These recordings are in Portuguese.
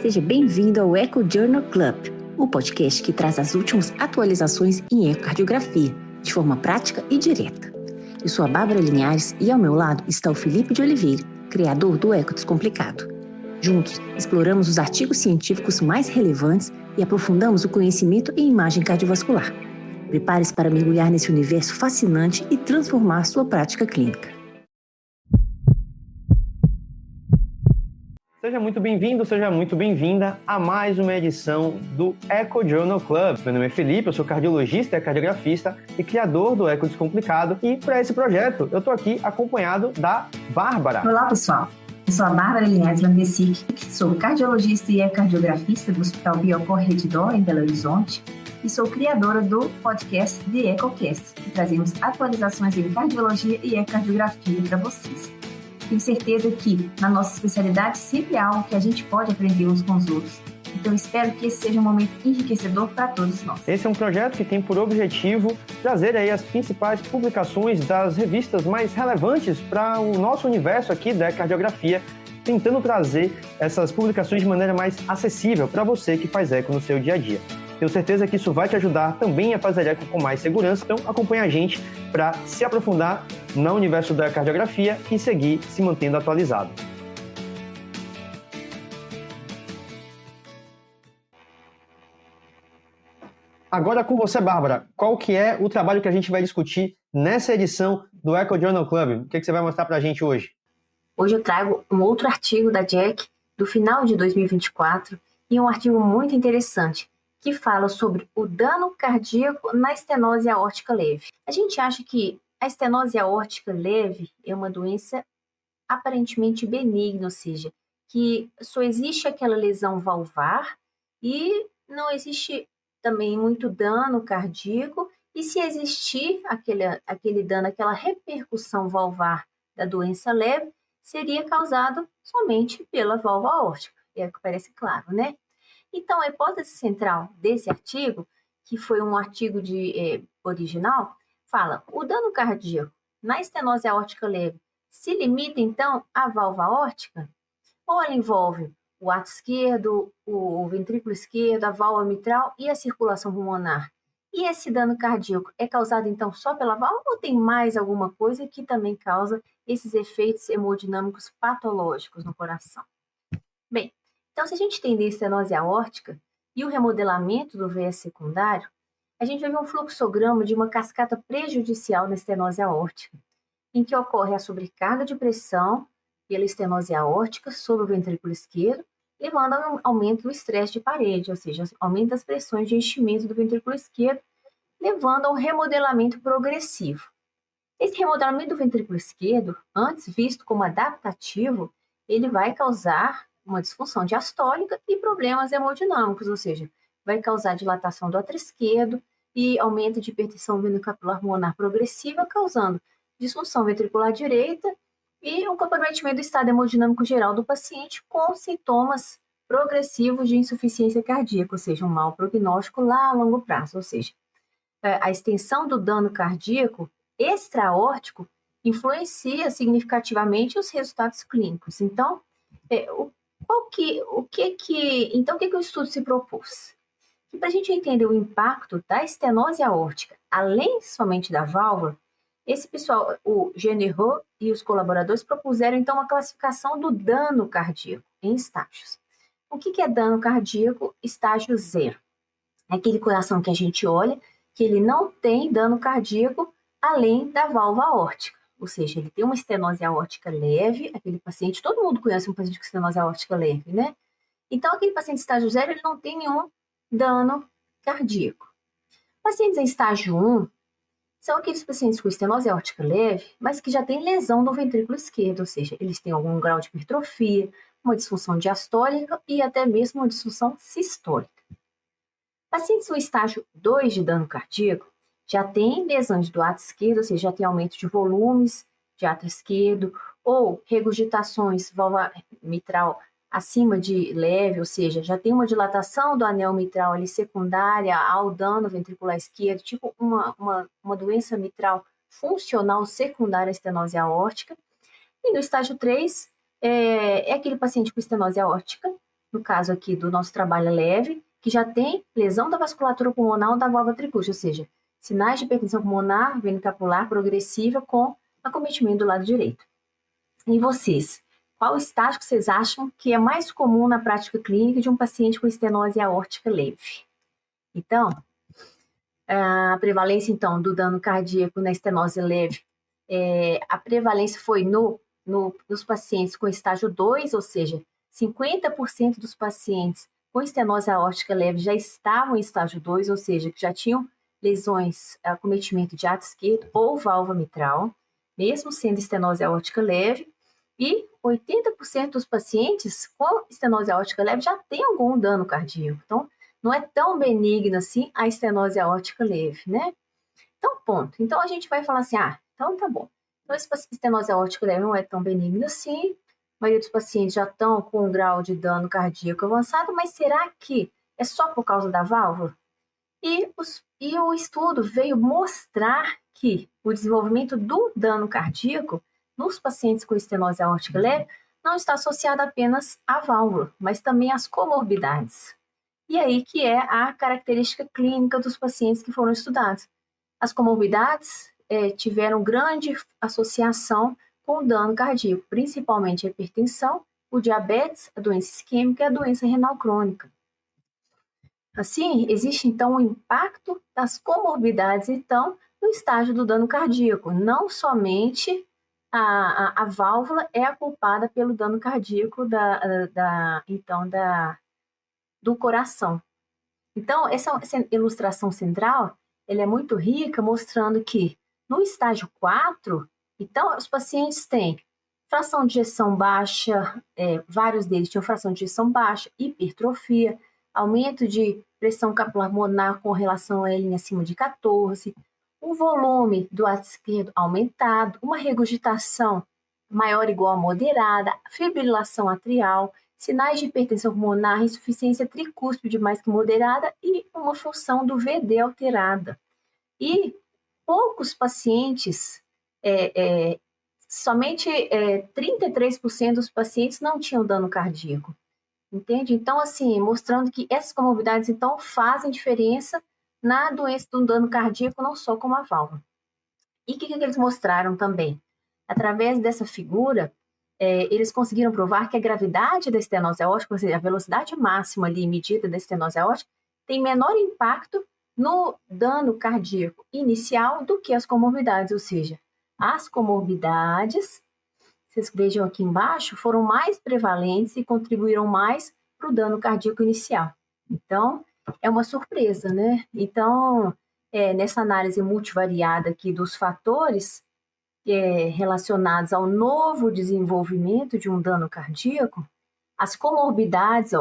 Seja bem-vindo ao Echo Journal Club, o podcast que traz as últimas atualizações em ecocardiografia, de forma prática e direta. Eu sou a Bárbara Linhares e ao meu lado está o Felipe de Oliveira, criador do Eco Descomplicado. Juntos, exploramos os artigos científicos mais relevantes e aprofundamos o conhecimento em imagem cardiovascular. Prepare-se para mergulhar nesse universo fascinante e transformar sua prática clínica. Seja muito bem-vindo, seja muito bem-vinda a mais uma edição do Echo Journal Club. Meu nome é Felipe, eu sou cardiologista e cardiografista e criador do Eco Descomplicado. E para esse projeto, eu estou aqui acompanhado da Bárbara. Olá, pessoal. Eu sou a Bárbara Linhares Landesic, sou cardiologista e ecocardiografista do Hospital Biocor Redditor, em Belo Horizonte, e sou criadora do podcast The EcoCast, que trazemos atualizações em cardiologia e ecocardiografia para vocês. Tenho certeza que, na nossa especialidade, sempre há algo que a gente pode aprender uns com os outros. Então, espero que esse seja um momento enriquecedor para todos nós. Esse é um projeto que tem por objetivo trazer aí as principais publicações das revistas mais relevantes para o nosso universo aqui da cardiografia, tentando trazer essas publicações de maneira mais acessível para você que faz eco no seu dia a dia. Tenho certeza que isso vai te ajudar também a fazer eco com mais segurança, então acompanha a gente para se aprofundar no universo da cardiografia e seguir se mantendo atualizado. Agora com você, Bárbara, qual que é o trabalho que a gente vai discutir nessa edição do Echo Journal Club? O que você vai mostrar para a gente hoje? Hoje eu trago um outro artigo da JACC do final de 2024 e um artigo muito interessante que fala sobre o dano cardíaco na estenose aórtica leve. A gente acha que a estenose aórtica leve é uma doença aparentemente benigna, ou seja, que só existe aquela lesão valvar e não existe também muito dano cardíaco, e se existir aquele dano, aquela repercussão valvar da doença leve, seria causado somente pela válvula aórtica, é o que parece claro, né? Então, a hipótese central desse artigo, que foi um artigo original, fala: o dano cardíaco na estenose aórtica leve se limita, então, à válvula aórtica? Ou ela envolve o ato esquerdo, o ventrículo esquerdo, a válvula mitral e a circulação pulmonar? E esse dano cardíaco é causado, então, só pela válvula ou tem mais alguma coisa que também causa esses efeitos hemodinâmicos patológicos no coração? Bem, então, se a gente tem estenose aórtica e o remodelamento do VS secundário, a gente vai ver um fluxograma de uma cascata prejudicial na estenose aórtica, em que ocorre a sobrecarga de pressão pela estenose aórtica sobre o ventrículo esquerdo, levando a um aumento do estresse de parede, ou seja, aumento das pressões de enchimento do ventrículo esquerdo, levando a um remodelamento progressivo. Esse remodelamento do ventrículo esquerdo, antes visto como adaptativo, ele vai causar uma disfunção diastólica e problemas hemodinâmicos, ou seja, vai causar dilatação do átrio esquerdo e aumento de hipertensão venocapilar pulmonar progressiva, causando disfunção ventricular direita e um comprometimento do estado hemodinâmico geral do paciente com sintomas progressivos de insuficiência cardíaca, ou seja, um mau prognóstico lá a longo prazo, ou seja, a extensão do dano cardíaco extraórtico influencia significativamente os resultados clínicos. Então, o que o estudo se propôs? Que para a gente entender o impacto da estenose aórtica, além somente da válvula, esse pessoal, o Genereux e os colaboradores, propuseram então uma classificação do dano cardíaco em estágios. O que é dano cardíaco? Estágio 0. É aquele coração que a gente olha, que ele não tem dano cardíaco além da válvula aórtica. Ou seja, ele tem uma estenose aórtica leve, aquele paciente, todo mundo conhece um paciente com estenose aórtica leve, né? Então, aquele paciente de estágio 0, ele não tem nenhum dano cardíaco. Pacientes em estágio 1 são aqueles pacientes com estenose aórtica leve, mas que já têm lesão do ventrículo esquerdo, ou seja, eles têm algum grau de hipertrofia, uma disfunção diastólica e até mesmo uma disfunção sistólica. Pacientes no estágio 2 de dano cardíaco já tem lesões do átrio esquerdo, ou seja, já tem aumento de volumes de átrio esquerdo, ou regurgitações válvula mitral acima de leve, ou seja, já tem uma dilatação do anel mitral ali secundária ao dano ventricular esquerdo, tipo uma doença mitral funcional secundária à estenose aórtica. E no estágio 3, é aquele paciente com estenose aórtica, no caso aqui do nosso trabalho leve, que já tem lesão da vasculatura pulmonar ou da válvula tricúspide, ou seja, sinais de hipertensão pulmonar venicapular progressiva com acometimento do lado direito. E vocês? Qual estágio que vocês acham que é mais comum na prática clínica de um paciente com estenose aórtica leve? Então, a prevalência, então, do dano cardíaco na estenose leve, a prevalência foi nos pacientes com estágio 2, ou seja, 50% dos pacientes com estenose aórtica leve já estavam em estágio 2, ou seja, que já tinham lesões, acometimento de ato esquerdo ou válvula mitral, mesmo sendo estenose aórtica leve, e 80% dos pacientes com estenose aórtica leve já tem algum dano cardíaco. Então, não é tão benigna assim a estenose aórtica leve, né? Então, ponto. Então, a gente vai falar assim, então tá bom. Então, essa estenose aórtica leve não é tão benigna assim, a maioria dos pacientes já estão com um grau de dano cardíaco avançado, mas será que é só por causa da válvula? E o estudo veio mostrar que o desenvolvimento do dano cardíaco nos pacientes com estenose aórtica leve não está associado apenas à válvula, mas também às comorbidades. E aí que é a característica clínica dos pacientes que foram estudados. As comorbidades tiveram grande associação com o dano cardíaco, principalmente a hipertensão, o diabetes, a doença isquêmica e a doença renal crônica. Assim, existe então um impacto das comorbidades, então, no estágio do dano cardíaco. Não somente a válvula é a culpada pelo dano cardíaco do coração. Então, essa ilustração central, ela é muito rica, mostrando que no estágio 4, então, os pacientes têm fração de ejeção baixa, vários deles tinham fração de ejeção baixa, hipertrofia, aumento de pressão capilar pulmonar com relação a L acima de 14, o volume do ato esquerdo aumentado, uma regurgitação maior ou igual a moderada, fibrilação atrial, sinais de hipertensão pulmonar, insuficiência tricúspide mais que moderada e uma função do VD alterada. E poucos pacientes, somente 33% dos pacientes não tinham dano cardíaco. Entende? Então, assim, mostrando que essas comorbidades, então, fazem diferença na doença do dano cardíaco, não só como a válvula. E o que eles mostraram também? Através dessa figura, eles conseguiram provar que a gravidade da estenose aórtica, ou seja, a velocidade máxima ali medida da estenose aórtica, tem menor impacto no dano cardíaco inicial do que as comorbidades, ou seja, as comorbidades, vocês vejam aqui embaixo, foram mais prevalentes e contribuíram mais para o dano cardíaco inicial. Então, é uma surpresa, né? Então, nessa análise multivariada aqui dos fatores relacionados ao novo desenvolvimento de um dano cardíaco, as comorbidades,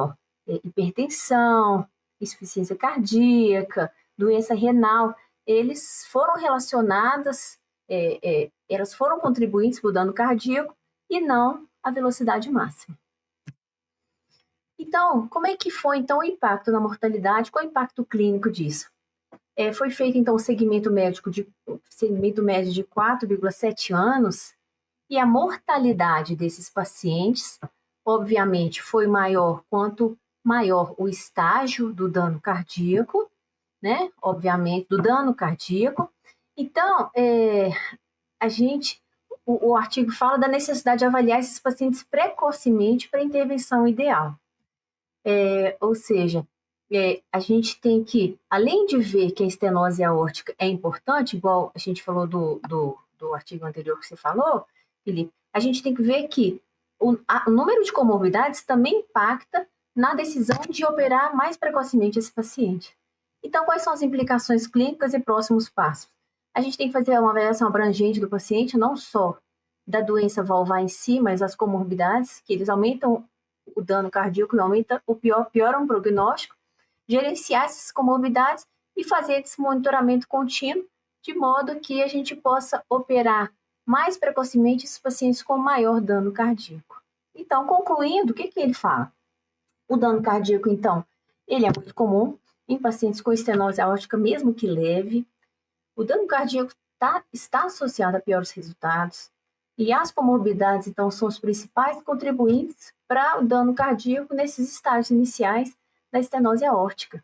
hipertensão, insuficiência cardíaca, doença renal, eles foram relacionadas, elas foram contribuintes para o dano cardíaco e não a velocidade máxima. Então, como é que foi então o impacto na mortalidade? Qual é o impacto clínico disso? Foi feito então um segmento médio de 4,7 anos e a mortalidade desses pacientes, obviamente, foi maior quanto maior o estágio do dano cardíaco, né? Obviamente, do dano cardíaco. Então, o artigo fala da necessidade de avaliar esses pacientes precocemente para a intervenção ideal. Ou seja, a gente tem que, além de ver que a estenose aórtica é importante, igual a gente falou do artigo anterior que você falou, Felipe, a gente tem que ver que o número de comorbidades também impacta na decisão de operar mais precocemente esse paciente. Então, quais são as implicações clínicas e próximos passos? A gente tem que fazer uma avaliação abrangente do paciente, não só da doença valvar em si, mas as comorbidades, que eles aumentam o dano cardíaco e pioram o prognóstico, gerenciar essas comorbidades e fazer esse monitoramento contínuo, de modo que a gente possa operar mais precocemente esses pacientes com maior dano cardíaco. Então, concluindo, o que ele fala? O dano cardíaco, então, ele é muito comum em pacientes com estenose aórtica, mesmo que leve. O dano cardíaco está associado a piores resultados. E as comorbidades, então, são os principais contribuintes para o dano cardíaco nesses estágios iniciais da estenose aórtica.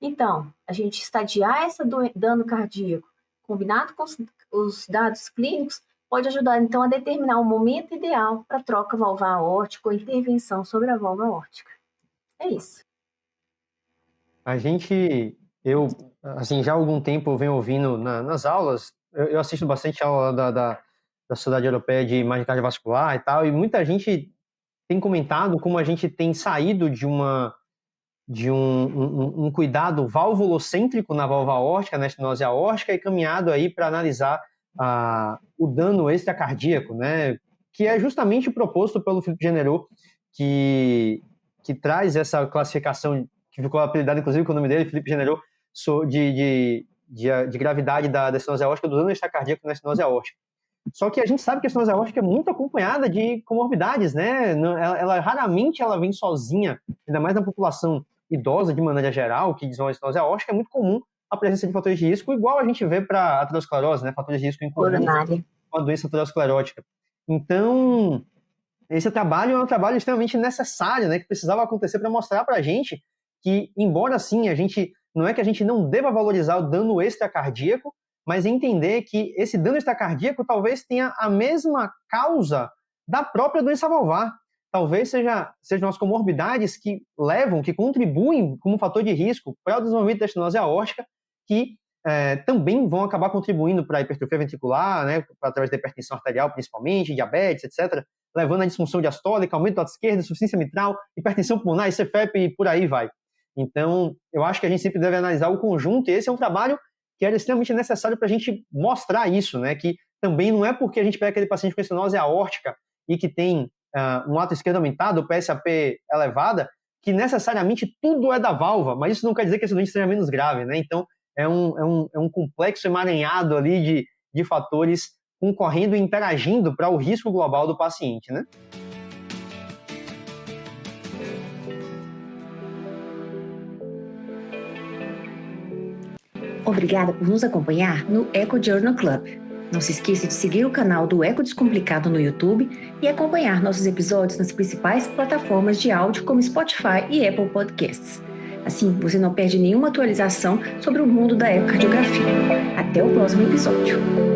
Então, a gente estadiar esse dano cardíaco, combinado com os dados clínicos, pode ajudar, então, a determinar o momento ideal para troca valvar aórtica ou intervenção sobre a válvula aórtica. É isso. Eu, assim, já há algum tempo eu venho ouvindo nas aulas, eu assisto bastante aula da Sociedade Europeia de Imagem Cardiovascular e tal, e muita gente tem comentado como a gente tem saído de um cuidado valvulocêntrico na válvula aórtica, na estenose aórtica, e caminhado aí para analisar o dano extracardíaco, né? Que é justamente proposto pelo Philippe Generot, que traz essa classificação, que ficou apelidado inclusive com o nome dele, Philippe Generot, de gravidade da estenose aórtica, do dano extracardíaco na estenose aórtica. Só que a gente sabe que a estenose aórtica é muito acompanhada de comorbidades, né? Raramente ela vem sozinha, ainda mais na população idosa, de maneira geral, que desenvolve a estenose aórtica, é muito comum a presença de fatores de risco, igual a gente vê para a aterosclerose, né? Fatores de risco incomuns com a doença aterosclerótica. Então, esse trabalho é um trabalho extremamente necessário, né? Que precisava acontecer para mostrar para a gente que, embora sim, não é que a gente não deva valorizar o dano extracardíaco, mas entender que esse dano extracardíaco talvez tenha a mesma causa da própria doença valvar. Talvez sejam as comorbidades que contribuem como fator de risco para o desenvolvimento da estenose aórtica, que também vão acabar contribuindo para a hipertrofia ventricular, né, através da hipertensão arterial principalmente, diabetes, etc., levando à disfunção diastólica, aumento do lado esquerdo, insuficiência mitral, hipertensão pulmonar, CFEP e por aí vai. Então, eu acho que a gente sempre deve analisar o conjunto, e esse é um trabalho que era extremamente necessário para a gente mostrar isso, né? Que também não é porque a gente pega aquele paciente com estenose aórtica e que tem um ato esquerdo aumentado, PSAP elevada, que necessariamente tudo é da válvula, mas isso não quer dizer que esse doente seja menos grave, né? Então, é um complexo emaranhado ali de fatores concorrendo e interagindo para o risco global do paciente, né? Obrigada por nos acompanhar no Echo Journal Club. Não se esqueça de seguir o canal do Echo Descomplicado no YouTube e acompanhar nossos episódios nas principais plataformas de áudio como Spotify e Apple Podcasts. Assim, você não perde nenhuma atualização sobre o mundo da ecocardiografia. Até o próximo episódio.